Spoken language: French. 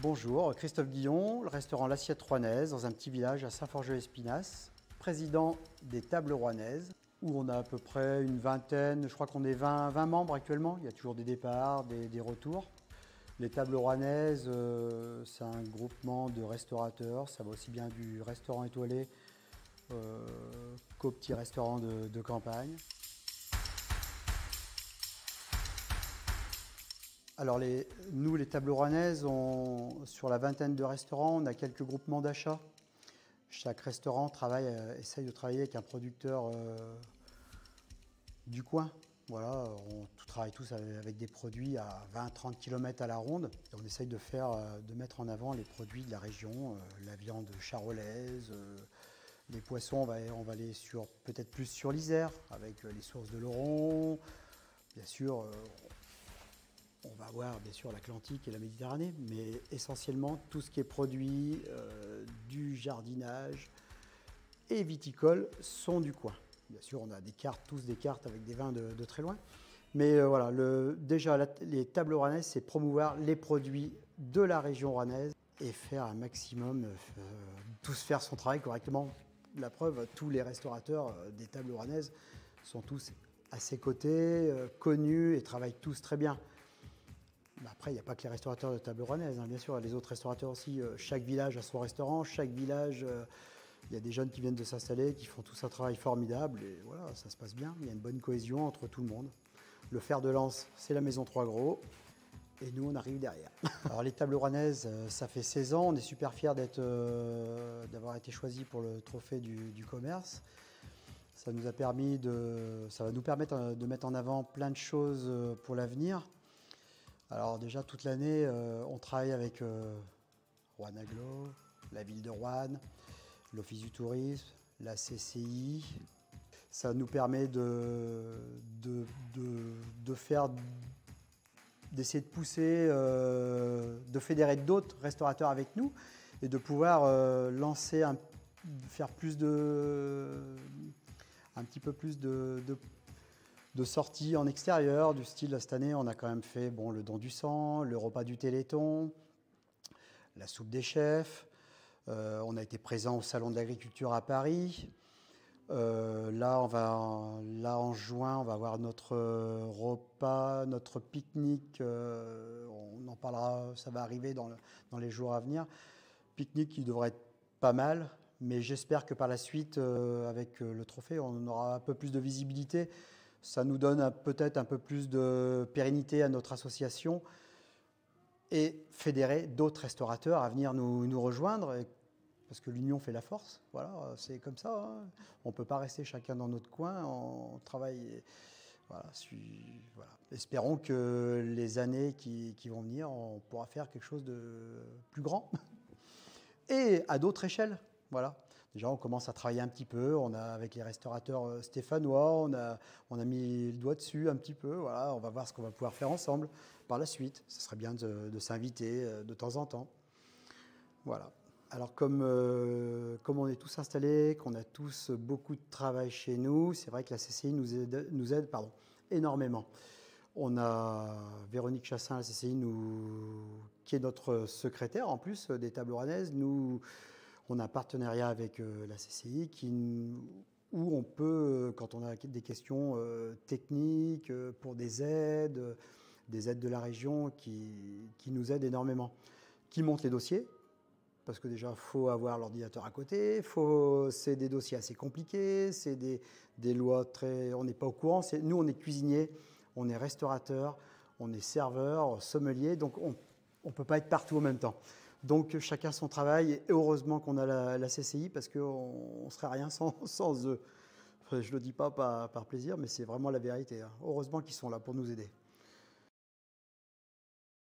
Bonjour, Christophe Guillon, le restaurant L'Assiette Rouennaise, dans un petit village à Saint-Forget-Espinasse, président des Tables Rouennaises, où on a à peu près une vingtaine, je crois qu'on est 20 membres actuellement. Il y a toujours des départs, des retours. Les Tables Rouennaises, c'est un groupement de restaurateurs, ça va aussi bien du restaurant étoilé qu'au petit restaurant de campagne. Alors nous, les Tables Rouennaises, sur la vingtaine de restaurants, on a quelques groupements d'achat. Chaque restaurant essaye de travailler avec un producteur du coin. Voilà, on travaille tous avec des produits à 20-30 km à la ronde. Et on essaye de mettre en avant les produits de la région, la viande charolaise, les poissons, on va aller peut-être plus sur l'Isère, avec les sources de l'Oron. Bien sûr, on va avoir bien sûr l'Atlantique et la Méditerranée, mais essentiellement tout ce qui est produit du jardinage et viticole sont du coin. Bien sûr, on a tous des cartes avec des vins de très loin. Mais voilà, déjà les Tables Rouennaises, c'est promouvoir les produits de la région rouennaise et faire un maximum, tous faire son travail correctement. La preuve, tous les restaurateurs des Tables Rouennaises sont tous à ses côtés, connus et travaillent tous très bien. Après, il n'y a pas que les restaurateurs de Tables Rouennaises, hein. Bien sûr, les autres restaurateurs aussi. Chaque village a son restaurant, chaque village, il y a des jeunes qui viennent de s'installer, qui font tous un travail formidable et voilà, ça se passe bien. Il y a une bonne cohésion entre tout le monde. Le fer de lance, c'est la maison Trois Gros et nous, on arrive derrière. Alors les Tables Rouennaises, ça fait 16 ans, on est super fiers d'avoir été choisis pour le trophée du commerce. Ça va nous permettre de mettre en avant plein de choses pour l'avenir. Alors déjà toute l'année, on travaille avec Rouen Aglo, la ville de Rouen, l'Office du tourisme, la CCI. Ça nous permet d'essayer de pousser, de fédérer d'autres restaurateurs avec nous et de pouvoir faire un petit peu plus de sorties en extérieur, du style, cette année, on a quand même fait le don du sang, le repas du Téléthon, la soupe des chefs. On a été présent au Salon de l'Agriculture à Paris. Là, en juin, on va avoir notre repas, notre pique-nique. On en parlera, ça va arriver dans les jours à venir. Pique-nique qui devrait être pas mal, mais j'espère que par la suite, avec le trophée, on aura un peu plus de visibilité. Ça nous donne peut-être un peu plus de pérennité à notre association et fédérer d'autres restaurateurs à venir nous rejoindre, parce que l'union fait la force. Voilà, c'est comme ça, hein. On ne peut pas rester chacun dans notre coin, on travaille. Voilà, voilà. Espérons que les années qui vont venir, on pourra faire quelque chose de plus grand et à d'autres échelles. Voilà. Déjà, on commence à travailler un petit peu. Avec les restaurateurs stéphanois, on a mis le doigt dessus un petit peu. Voilà, on va voir ce qu'on va pouvoir faire ensemble par la suite. Ce serait bien de s'inviter de temps en temps. Voilà. Alors, comme on est tous installés, qu'on a tous beaucoup de travail chez nous, c'est vrai que la CCI nous aide énormément. On a Véronique Chassin à la CCI, qui est notre secrétaire en plus des Tables Rouennaises. On a un partenariat avec la CCI où on peut, quand on a des questions techniques pour des aides de la région qui nous aident énormément, qui montent les dossiers, parce que déjà, il faut avoir l'ordinateur à côté, c'est des dossiers assez compliqués, c'est des lois on n'est pas au courant. Nous, on est cuisiniers, on est restaurateurs, on est serveurs, sommeliers, donc on ne peut pas être partout en même temps. Donc chacun son travail et heureusement qu'on a la CCI parce qu'on ne serait rien sans eux. Enfin, je ne le dis pas par plaisir, mais c'est vraiment la vérité, hein. Heureusement qu'ils sont là pour nous aider.